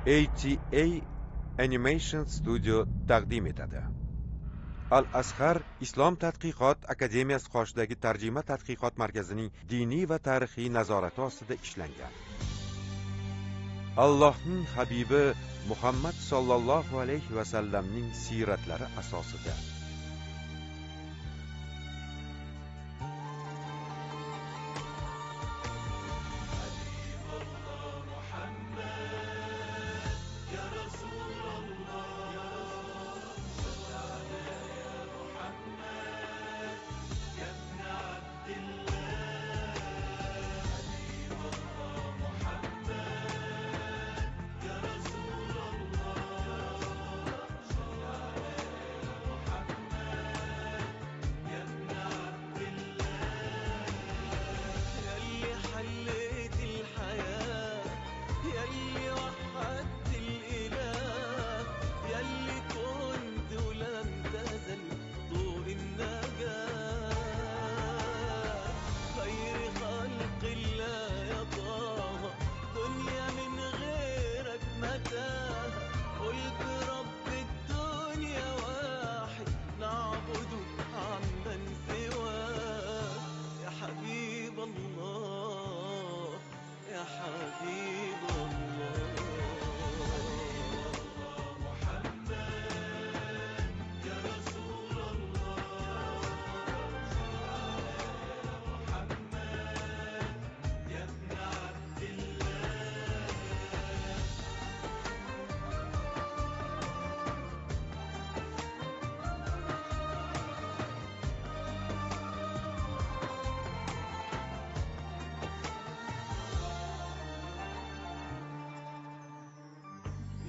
ATA Animation Studio taqdim etadi. Al-Azhar Islom tadqiqot akademiyasi qoshidagi tarjima tadqiqot markazining diniy va tarixiy nazorati ostida ishlangan. Allohning habibi Muhammad sallallohu alayhi va sallamning siratlari asosida.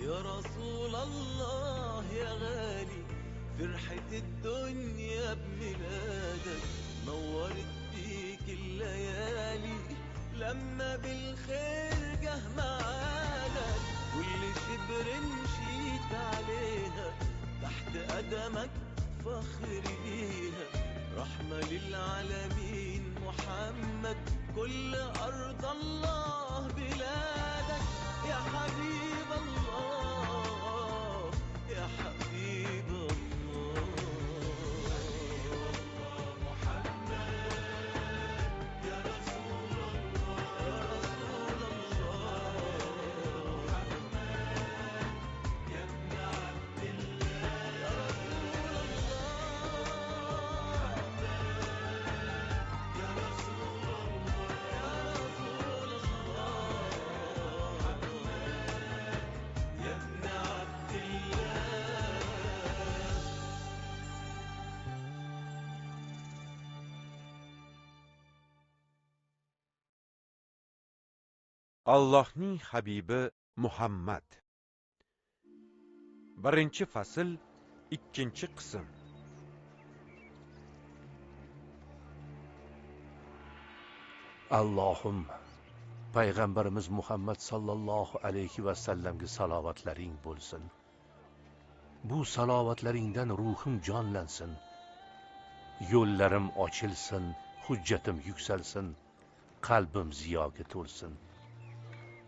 يا رسول الله يا غالي فرحة الدنيا بميلادك نورت بيك الليالي لما بالخير جه معادك كل شبر مشيت عليها تحت قدمك فخر ليها رحمة للعالمين محمد كل أرض الله بلادك يا حبيب الله يا حبيب الله محمد يا رسول الله يا رسول الله محمد يا ابن عبد الله يا رسول الله محمد يا رسول الله يا رسول الله يا ابن عبد الله Allohning habibi Muhammad. Birinchi fasl, ikkinchi qism. Allohim payg'ambarimiz Muhammad sallallohu alayhi va sallamga salovatlaring bo'lsin. Bu salovatlaringdan ruhim jonlansin. Yo'llarim ochilsin, hujjatim yuksalsin, qalbim ziyoga to'lsin.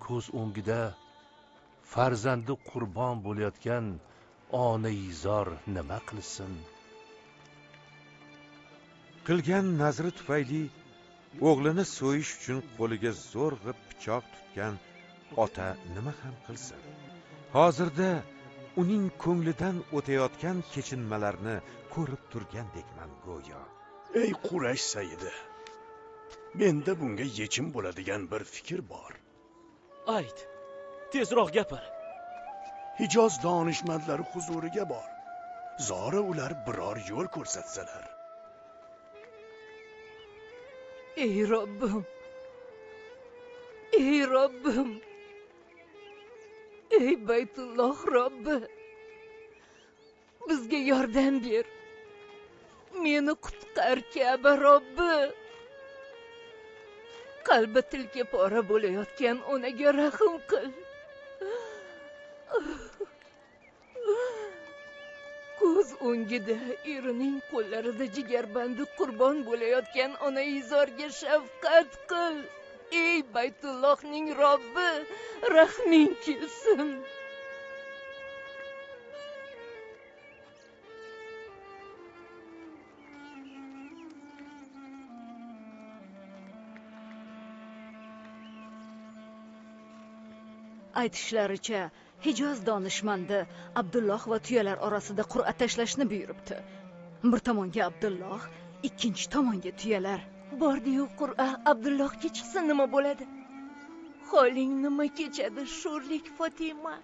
Ko'z o'ngida farzandi qurbon bo'layotgan onaizor nima qilsin? Qilgan nazri tufayli o'g'lini so'yish uchun qo'liga zo'rg'a pichoq tutgan ota nima ham qilsin? Hozirda uning ko'nglidan o'tayotgan kechinmalarni ko'rib turgandekman go'yo. Ey Quraysh sayidi, menda bunga yechim bo'ladigan bir fikr bor. Ayt, tezroq gapir. Hijoz donishmandlari huzuriga bor. Zora ular biror yo'l ko'rsatsalar. Ey Robbim, ey Robbim, ey Baytulloh Robbi, bizga yordam ber. Meni qutqar Ka'ba Robbi. Qalbi tilka pora bo'layotgan onaga rahim qil. Ko'z o'ngida erining qo'llarida jigarbandi qurbon bo'layotgan onaizorga shafqat qil. Ey Baytullohning Robbi, rahming kelsin. aytishlaricha Hijoz donishmandi Abdulloh va tuyalar orasida qur'a tashlashni buyuribdi. Bir tomonga Abdulloh, ikkinchi tomonga tuyalar. Bordi-yu qur'a Abdullohga chiqsa nima bo'ladi? Holing nima kechadi, sho'rlik Fotima?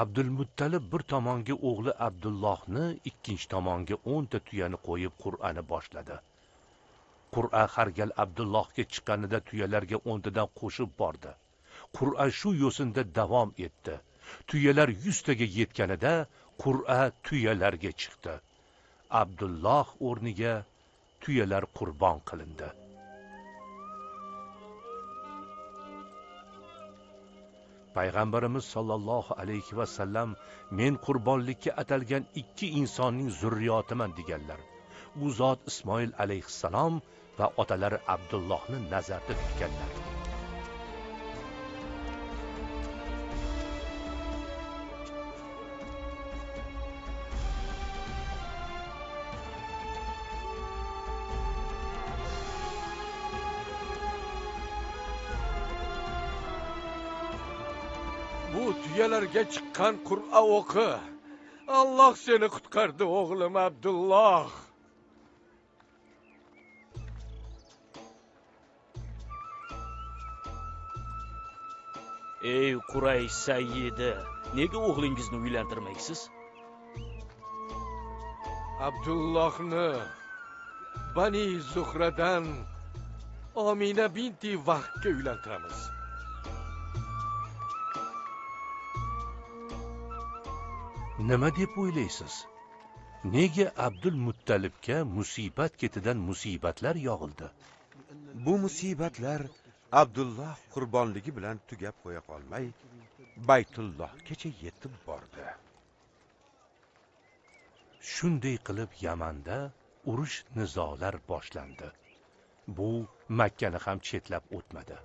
Abdulmuttalib bir tomonga o'g'li Abdullohni, ikkinchi tomonga 10 ta tuyani qo'yib Qur'ani boshladi. Qur'a har gal Abdullohga chiqqanida tuyalarga 10 tadan qo'shib bordi. Qur'a shu yo'sinda davom etdi. Tuyalar 100 taga yetganida Qur'a tuyalarga chiqdi. Abdulloh o'rniga tuyalar qurbon qilindi. Payg'ambarimiz sollallohu alayhi va sallam men qurbonlikka atalgan 2 insonning zurriyotiman deganlar. Bu zot Ismoil alayhissalom va otalari Abdullohni nazarda tutganlar. Bu tuyalarga chiqqan Qur'a o'qi. Alloh seni qutqardi o'g'lim Abdulloh. Ey Quraysh sayyidi, nega o'g'lingizni uylantirmaysiz? Abdullohni Bani Zuhradan Omina binti Vahbga uylantiramiz. Nima deb o'ylaysiz? Nega Abdulmuttalibga musibat ketidan musibatlar yog'ildi? Bu musibatlar Abdulloh qurbonligi bilan tugab qo'ya qolmay, Baytullohgacha yetib bordi. Shunday qilib Yamanda urush nizolar boshlandi. Bu Makkani ham chetlab o'tmadi.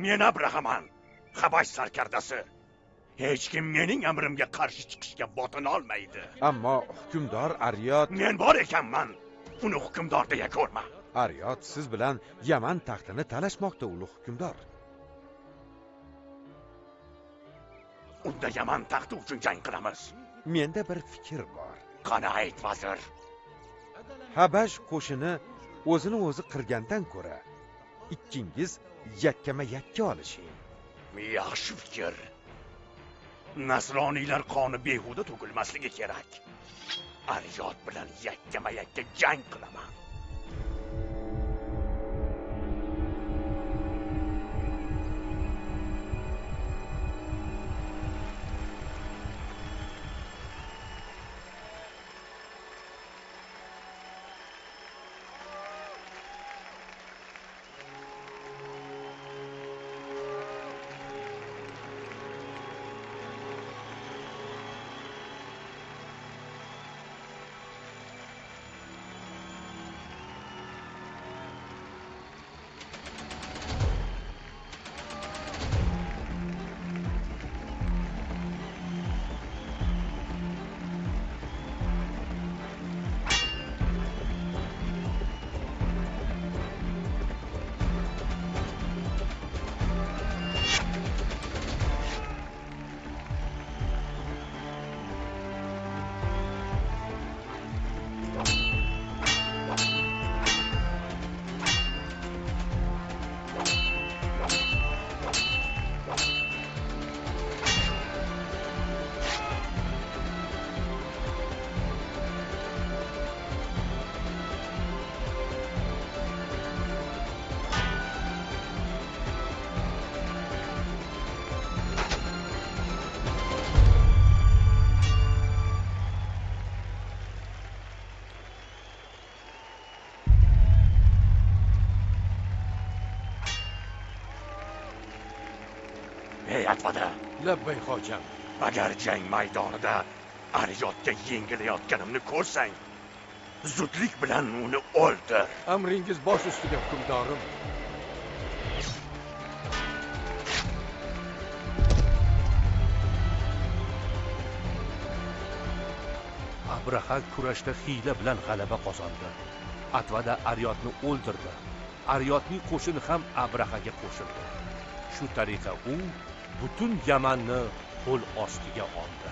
Men Abrahaman, Habash sarkardasi. Hech kim mening amrimga qarshi chiqishga botin olmaydi. Ammo hukmdor Aryot, Men bor ekanman. Uni hukmdor deya ko'rma. Aryot siz bilan Yaman taxtini talashmoqda, ulug' hukmdor. Unda Yaman taxti uchun jang qilamiz. Menda bir fikr bor. Qani ayt, vazir. Habash qo'shini o'zini o'zi qirgandan ko'ra, ikkingiz yakkama-yakka olishing. Yaxshi fikr. Nasroniylar qoni behuda to'kilmasligi kerak. Aryot bilan yakkama-yakka jang qilaman. Ey Atvada, Labbay hojam. agar jang maydonida Ariyotga yengilayotganimni ko'rsang, zudlik bilan uni o'ldir. Amringiz bosh ustiga, hukmdorim. Abraha kurashda hiyla bilan g'alaba qozondi. Atvada Ariyotni o'ldirdi. Ariyotning qo'shini ham Abrahaga qo'shildi. Shu tariqa u butun Yamanni qo'l ostiga oldi.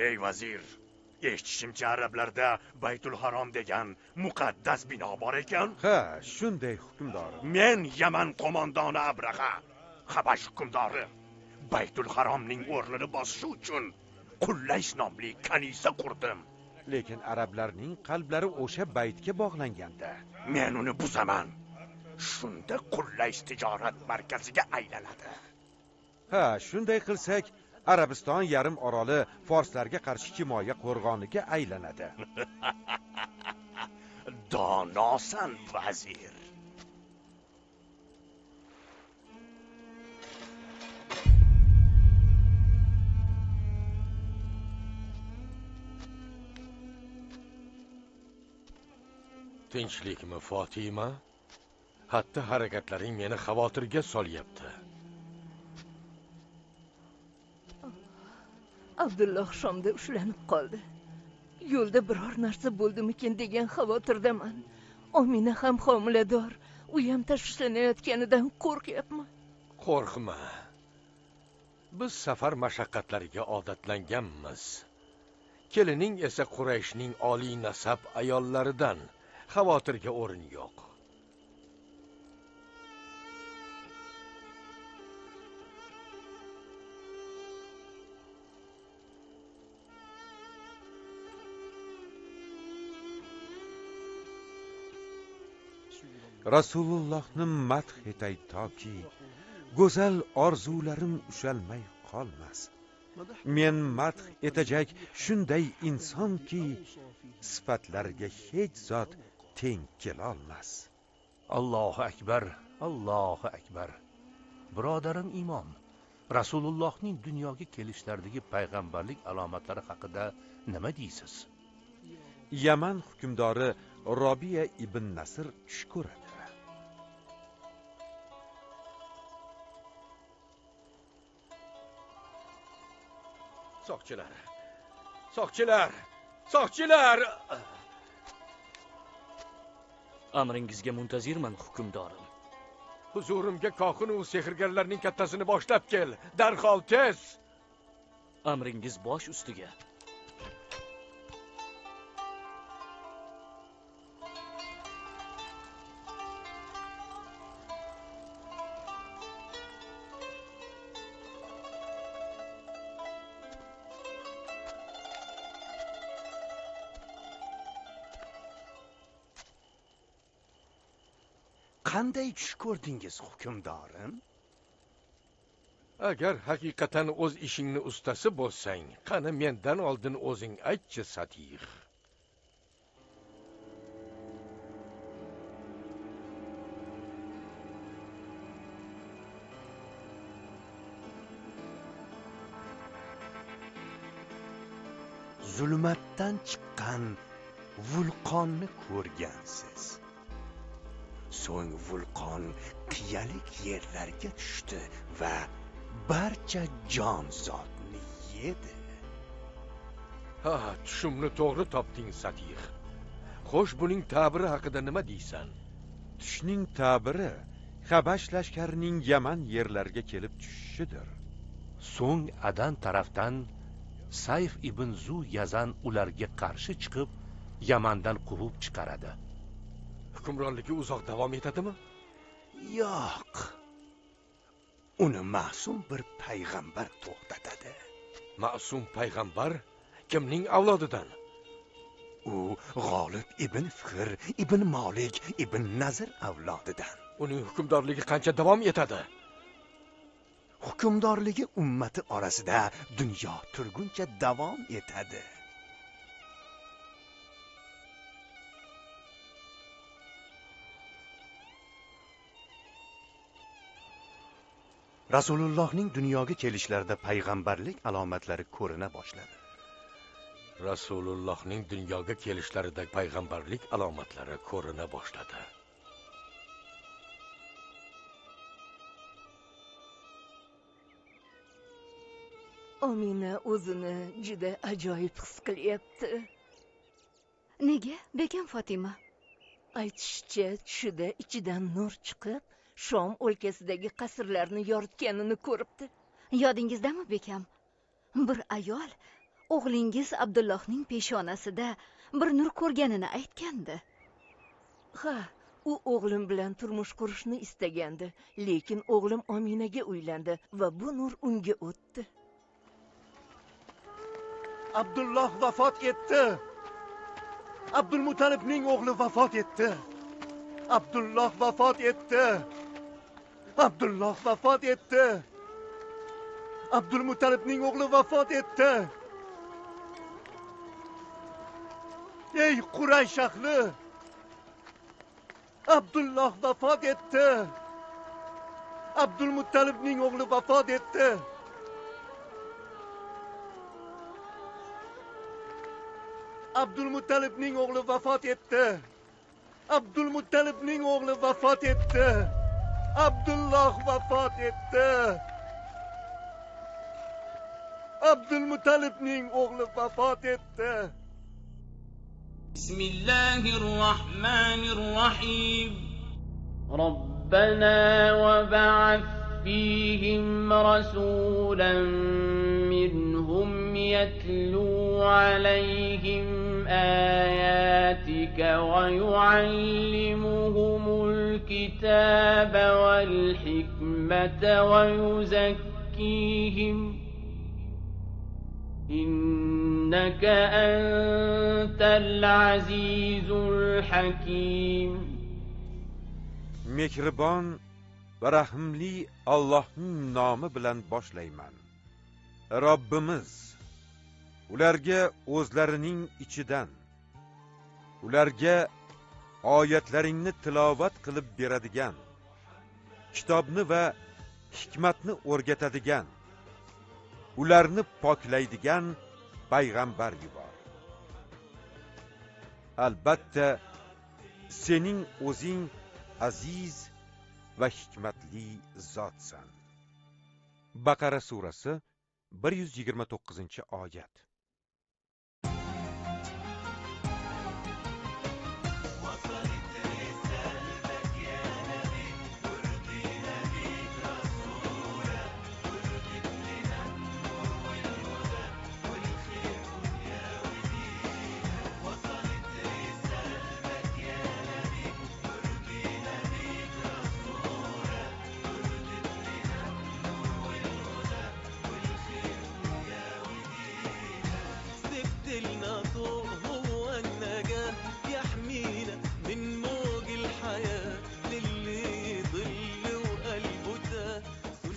Ey vazir, eshitishimcha arablarda Baytul Harom degan muqaddas bino bor ekan. Ha, shunday hukmdorim. Men Yaman qo'mondoni Abraha, Habash hukmdori, Baytul Haromning o'rnini bosishi uchun Qullays nomli kanisa qurdim. Lekin arablarning qalblari o'sha baytga bog'langanda. Men uni buzaman. Shunda Qullays tijorat markaziga aylanadi. Ha, shunday qilsak, Arabiston yarim oroli forslarga qarshi himoya qo'rg'oniga aylanadi. Donosan, vazir. Tinchlikmi, Fotima? Hatta harakatlaring meni xavotirga solyapti. Abdulloh Shomda ushlanib qoldi. Yo'lda biror narsa bo'ldimikin degan xavotirdaman. Omina ham homilador, u ham tashvishlanayotganidan qo'rqyapman. Qo'rqma. Biz safar mashaqqatlariga odatlanganmiz. Kelining esa Qurayshning oliy nasab ayollaridan. Xavotirga o'rin yo'q. Rasulullohni madh etay toki go'zal orzularim ushalmay qolmas. Men madh etajak shunday insonki sifatlarga hech zot teng kelolmas. Allohu akbar, Allohu akbar. Birodarim imom, Rasulullohning dunyoga kelishlaridagi payg'ambarlik alomatlari haqida nima deysiz? Yaman hukmdori Robiya ibn Nasr tush ko'radi. Soqchilar! Soqchilar! Soqchilar! Amringizga muntazirman, hukmdorim. Huzurimga kohin u sehrgarlarning kattasini boshlab kel. Darhol tez. Amringiz bosh ustiga. Qanday tush ko'rdingiz, hukmdorim? Agar haqiqatan o'z ishingni ustasi bo'lsang, qani mendan oldin o'zing aytchi, Satih. Zulmatdan chiqqan vulqonni ko'rgansiz. So'ng vulqon qiyalik yerlarga tushdi va barcha jonzotni yedi. Ha, tushimni to'g'ri topding, Satih. Xo'sh, buning ta'biri haqida nima deysan? Tushning ta'biri Habash lashkarining Yaman yerlariga kelib tushishidir. So'ng Adan tarafdan Sayf ibn Zu Yazan ularga qarshi chiqib, Yamandan quvib chiqaradi. Hukmronligi uzoq davom etadimi? Yo'q. Uni ma'sum bir payg'ambar to'xtatadi. Ma'sum payg'ambar kimning avlodidan? u G'olib ibn Fihr ibn Malik ibn Nazr avlodidan. Uning hukmdorligi qancha davom etadi? Hukmdorligi ummati orasida dunyo turguncha davom etadi. Rasulullohning dunyoga kelishlarida payg'ambarlik alomatlari ko'rina boshladi. Rasulullohning dunyoga kelishlarida payg'ambarlik alomatlari ko'rina boshladi. Omina o'zini juda ajoyib his qilyapti. Nega, bekam Fatima? Aytishicha, tushida ichidan nur chiqib, Shom o'lkasidagi qasrlarni yoritganini ko'ribdi. Yodingizdami, bekam? Bir ayol o'g'lingiz Abdullohning peshonasida bir nur ko'rganini aytgandi. Ha, u o'g'lim bilan turmush qurishni istagandi, lekin o'g'lim Ominaga uylandi va bu nur unga o'tdi. Abdulloh vafot etdi. Abdulmutalibning o'g'li vafot etdi. Abdulloh vafot etdi. Abdulloh vafot etdi. Abdulmutalibning o'g'li vafot etdi. Ey Quraysh ahli! Abdulloh vafot etdi. Abdulmutalibning o'g'li vafot etdi. Abdulmutalibning o'g'li vafot etdi. Abdulmutalibning o'g'li vafot etdi. Abdulloh vafot etdi. Abdulmutalibning o'g'li vafot etdi. بسم الله الرحمن الرحيم ربنا وبعث فيهم رسولا منهم يتلو عليهم آياتك ويعلمهم الكتاب والحكمة ويزكيهم إنك أنت العزيز الحكيم. Mehribon va rahimli Allohning nomi bilan boshlayman. Robbimiz ularga o'zlarining ichidan ularga oyatlaringni tilovat qilib beradigan, kitobni va hikmatni o'rgatadigan, ularni poklaydigan payg'ambar yubor. Albatta sening o'zing aziz va hikmatli zotsan. Baqara surasi 129-oyat.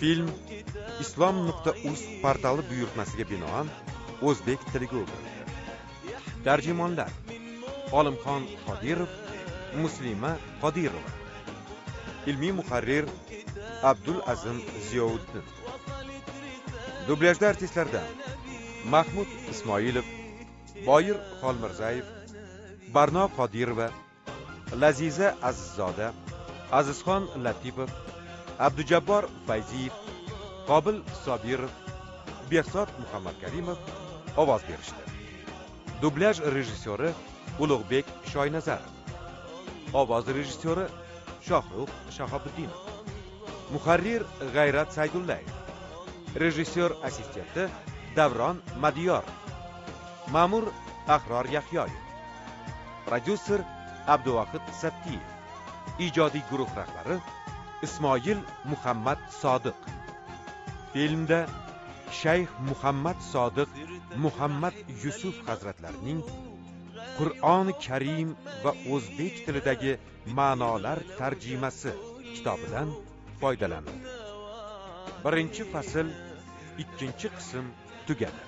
Film islom.uz portali buyurtmasiga binoan o'zbek tiliga o'girildi. Tarjimonlar: Olimxon Qodirov, Muslima Qodirova. Ilmiy muharrir Abdul Azim Ziyouddin. Dublyajda artistlardan Mahmud Ismoilov, Boyir Xolmirzayev, Barno Qodirova, Laziza Azizzoda, Azizxon Latifov, Abdujabbor Fayziyev, Qobil Sobirov, Behzod Muhammad Karimov ovoz berishdi. Dublyaj rejissyori Ulug'bek Shoynazarov. Ovoz rejissyori Shohruh Shahobiddinov. Muharrir G'ayrat Saydullayev. Rejissyor assistenti Davron Madiyor. Ma'mur Ahror Yahyoyev. Prodyuser Abduvahid Sattiyev. Ijodiy guruh rahbari Ismoil Muhammad Sodiq. Filmda Shayx Muhammad Sodiq Muhammad Yusuf hazratlarining Qur'oni Karim va o'zbek tilidagi ma'nolar tarjimasi kitobidan foydalaning. Birinchi fasl, ikkinchi qism tugadi.